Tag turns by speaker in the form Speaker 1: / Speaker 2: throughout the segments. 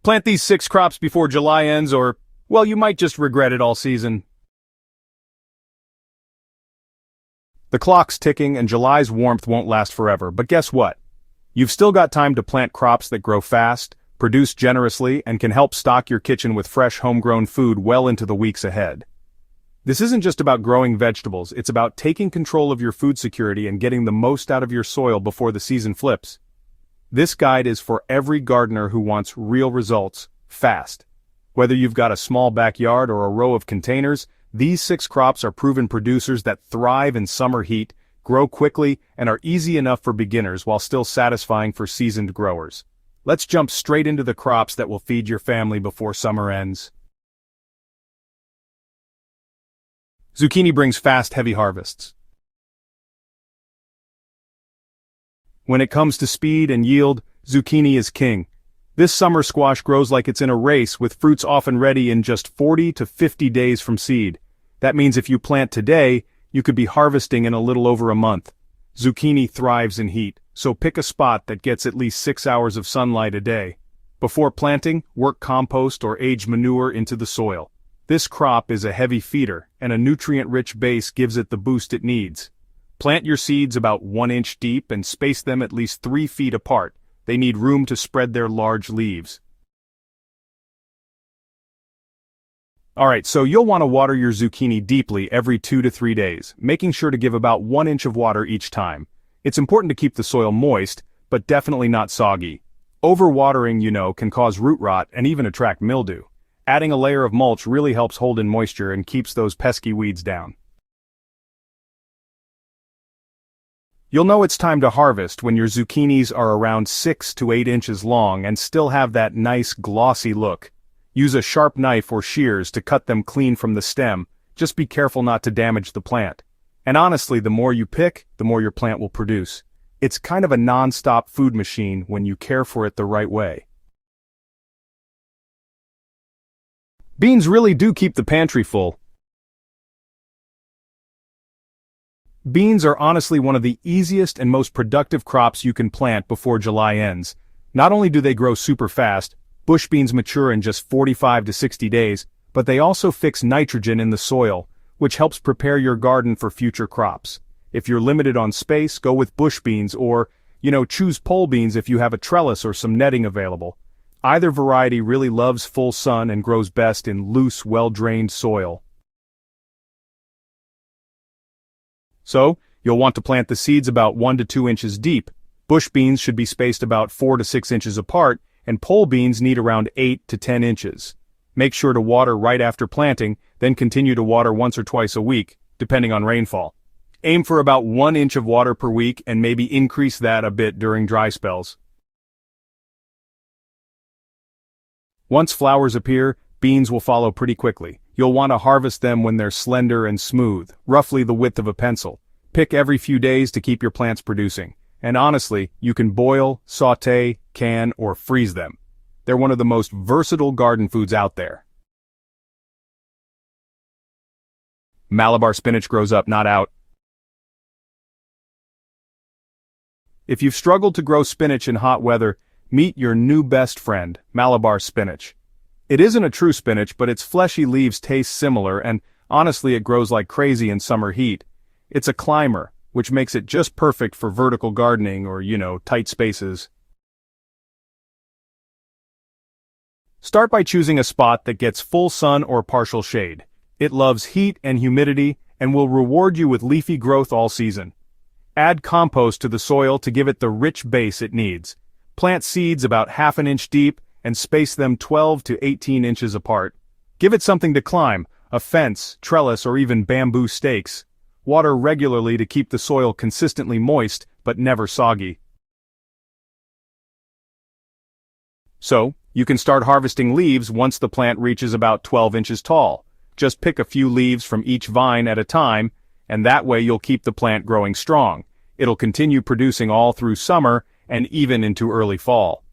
Speaker 1: Plant these 6 crops before July ends or, well, you might just regret it all season. The clock's ticking and July's warmth won't last forever, but guess what? You've still got time to plant crops that grow fast, produce generously, and can help stock your kitchen with fresh homegrown food well into the weeks ahead. This isn't just about growing vegetables, it's about taking control of your food security and getting the most out of your soil before the season flips. This guide is for every gardener who wants real results, fast. Whether you've got a small backyard or a row of containers, these 6 crops are proven producers that thrive in summer heat, grow quickly, and are easy enough for beginners while still satisfying for seasoned growers. Let's jump straight into the crops that will feed your family before summer ends. Zucchini brings fast, heavy harvests. When it comes to speed and yield, zucchini is king. This summer squash grows like it's in a race, with fruits often ready in just 40 to 50 days from seed. That means if you plant today, you could be harvesting in a little over a month. Zucchini thrives in heat, so pick a spot that gets at least 6 hours of sunlight a day. Before planting, work compost or aged manure into the soil. This crop is a heavy feeder, and a nutrient-rich base gives it the boost it needs. Plant your seeds about 1 inch deep and space them at least 3 feet apart. They need room to spread their large leaves. Alright, so you'll want to water your zucchini deeply every 2 to 3 days, making sure to give about 1 inch of water each time. It's important to keep the soil moist, but definitely not soggy. Overwatering, can cause root rot and even attract mildew. Adding a layer of mulch really helps hold in moisture and keeps those pesky weeds down. You'll know it's time to harvest when your zucchinis are around 6 to 8 inches long and still have that nice glossy look. Use a sharp knife or shears to cut them clean from the stem. Just be careful not to damage the plant. And honestly, the more you pick, the more your plant will produce. It's kind of a non-stop food machine when you care for it the right way. Beans really do keep the pantry full. Beans are honestly one of the easiest and most productive crops you can plant before July ends. Not only do they grow super fast, bush beans mature in just 45 to 60 days, but they also fix nitrogen in the soil, which helps prepare your garden for future crops. If you're limited on space, go with bush beans or, choose pole beans if you have a trellis or some netting available. Either variety really loves full sun and grows best in loose, well-drained soil. So, you'll want to plant the seeds about 1 to 2 inches deep. Bush beans should be spaced about 4 to 6 inches apart, and pole beans need around 8 to 10 inches. Make sure to water right after planting, then continue to water once or twice a week, depending on rainfall. Aim for about 1 inch of water per week and maybe increase that a bit during dry spells. Once flowers appear, beans will follow pretty quickly. You'll want to harvest them when they're slender and smooth, roughly the width of a pencil. Pick every few days to keep your plants producing. And honestly, you can boil, sauté, can, or freeze them. They're one of the most versatile garden foods out there. Malabar spinach grows up, not out. If you've struggled to grow spinach in hot weather, meet your new best friend, Malabar spinach. It isn't a true spinach, but its fleshy leaves taste similar, and honestly it grows like crazy in summer heat. It's a climber, which makes it just perfect for vertical gardening or, tight spaces. Start by choosing a spot that gets full sun or partial shade. It loves heat and humidity and will reward you with leafy growth all season. Add compost to the soil to give it the rich base it needs. Plant seeds about ½ an inch deep and space them 12 to 18 inches apart. Give it something to climb, a fence, trellis, or even bamboo stakes. Water regularly to keep the soil consistently moist, but never soggy. So, you can start harvesting leaves once the plant reaches about 12 inches tall. Just pick a few leaves from each vine at a time, and that way you'll keep the plant growing strong. It'll continue producing all through summer and even into early fall.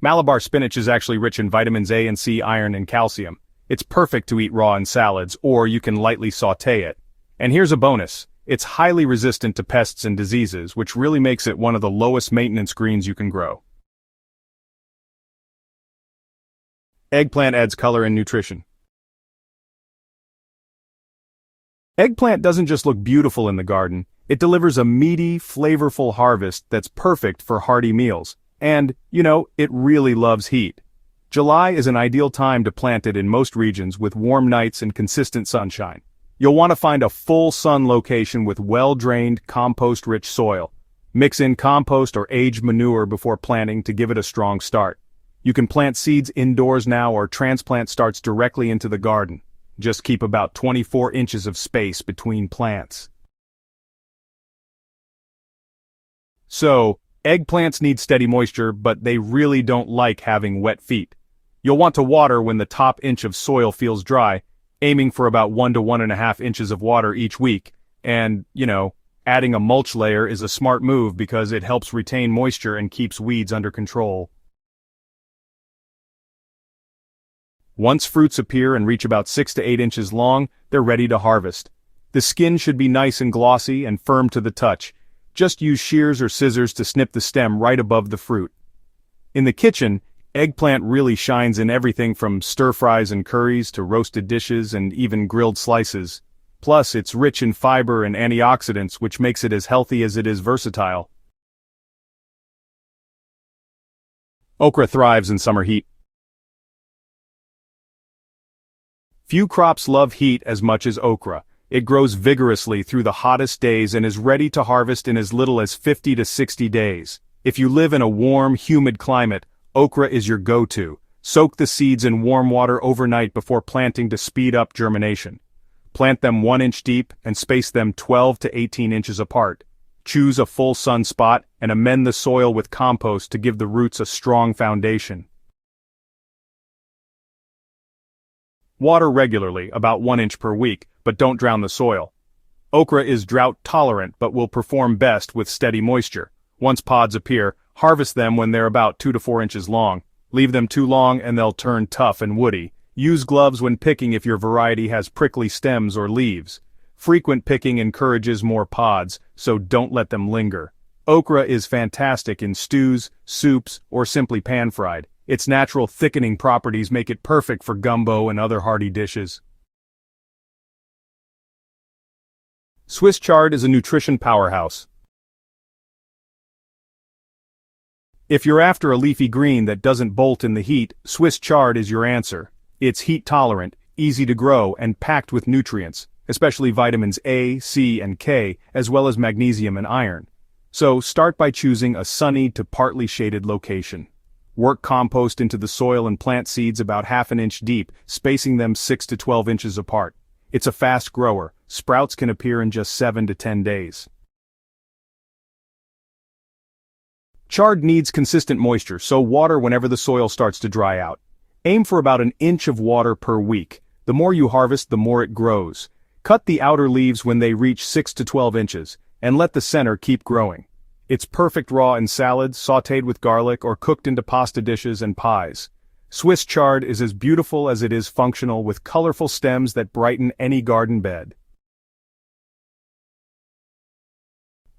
Speaker 1: Malabar spinach is actually rich in vitamins A and C, iron, and calcium. It's perfect to eat raw in salads, or you can lightly sauté it. And here's a bonus. It's highly resistant to pests and diseases, which really makes it one of the lowest maintenance greens you can grow. Eggplant adds color and nutrition. Eggplant doesn't just look beautiful in the garden, it delivers a meaty, flavorful harvest that's perfect for hearty meals. And, it really loves heat. July is an ideal time to plant it in most regions with warm nights and consistent sunshine. You'll want to find a full sun location with well-drained, compost-rich soil. Mix in compost or aged manure before planting to give it a strong start. You can plant seeds indoors now or transplant starts directly into the garden. Just keep about 24 inches of space between plants. So, eggplants need steady moisture, but they really don't like having wet feet. You'll want to water when the top inch of soil feels dry, aiming for about 1 to 1.5 inches of water each week. And, adding a mulch layer is a smart move because it helps retain moisture and keeps weeds under control. Once fruits appear and reach about 6 to 8 inches long, they're ready to harvest. The skin should be nice and glossy and firm to the touch. Just use shears or scissors to snip the stem right above the fruit. In the kitchen, eggplant really shines in everything from stir-fries and curries to roasted dishes and even grilled slices. Plus, it's rich in fiber and antioxidants, which makes it as healthy as it is versatile. Okra thrives in summer heat. Few crops love heat as much as okra. It grows vigorously through the hottest days and is ready to harvest in as little as 50 to 60 days. If you live in a warm, humid climate, okra is your go-to. Soak the seeds in warm water overnight before planting to speed up germination. Plant them 1 inch deep and space them 12 to 18 inches apart. Choose a full sun spot and amend the soil with compost to give the roots a strong foundation. Water regularly, about 1 inch per week, but don't drown the soil. Okra is drought-tolerant but will perform best with steady moisture. Once pods appear, harvest them when they're about 2 to 4 inches long. Leave them too long and they'll turn tough and woody. Use gloves when picking if your variety has prickly stems or leaves. Frequent picking encourages more pods, so don't let them linger. Okra is fantastic in stews, soups, or simply pan-fried. Its natural thickening properties make it perfect for gumbo and other hearty dishes. Swiss chard is a nutrition powerhouse. If you're after a leafy green that doesn't bolt in the heat, Swiss chard is your answer. It's heat-tolerant, easy to grow, and packed with nutrients, especially vitamins A, C, and K, as well as magnesium and iron. So start by choosing a sunny to partly shaded location. Work compost into the soil and plant seeds about 1/2 inch deep, spacing them 6 to 12 inches apart. It's a fast grower. Sprouts can appear in just 7 to 10 days. Chard needs consistent moisture, so water whenever the soil starts to dry out. Aim for about 1 inch of water per week. The more you harvest, the more it grows. Cut the outer leaves when they reach 6 to 12 inches, and let the center keep growing. It's perfect raw in salads, sautéed with garlic, or cooked into pasta dishes and pies. Swiss chard is as beautiful as it is functional, with colorful stems that brighten any garden bed.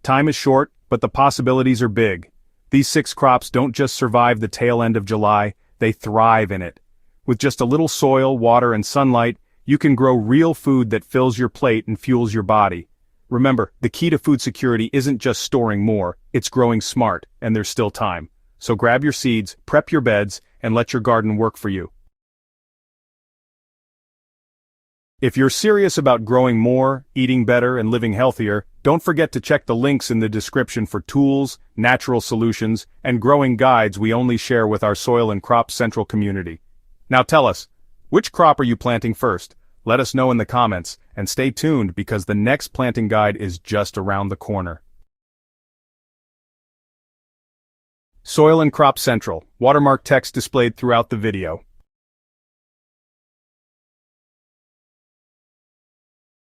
Speaker 1: Time is short, but the possibilities are big. These 6 crops don't just survive the tail end of July, they thrive in it. With just a little soil, water, and sunlight, you can grow real food that fills your plate and fuels your body. Remember, the key to food security isn't just storing more, it's growing smart, and there's still time. So grab your seeds, prep your beds, and let your garden work for you. If you're serious about growing more, eating better, and living healthier, don't forget to check the links in the description for tools, natural solutions, and growing guides we only share with our Soil and Crop Central community. Now tell us, which crop are you planting first? Let us know in the comments, and stay tuned because the next planting guide is just around the corner. Soil and Crop Central, watermark text displayed throughout the video.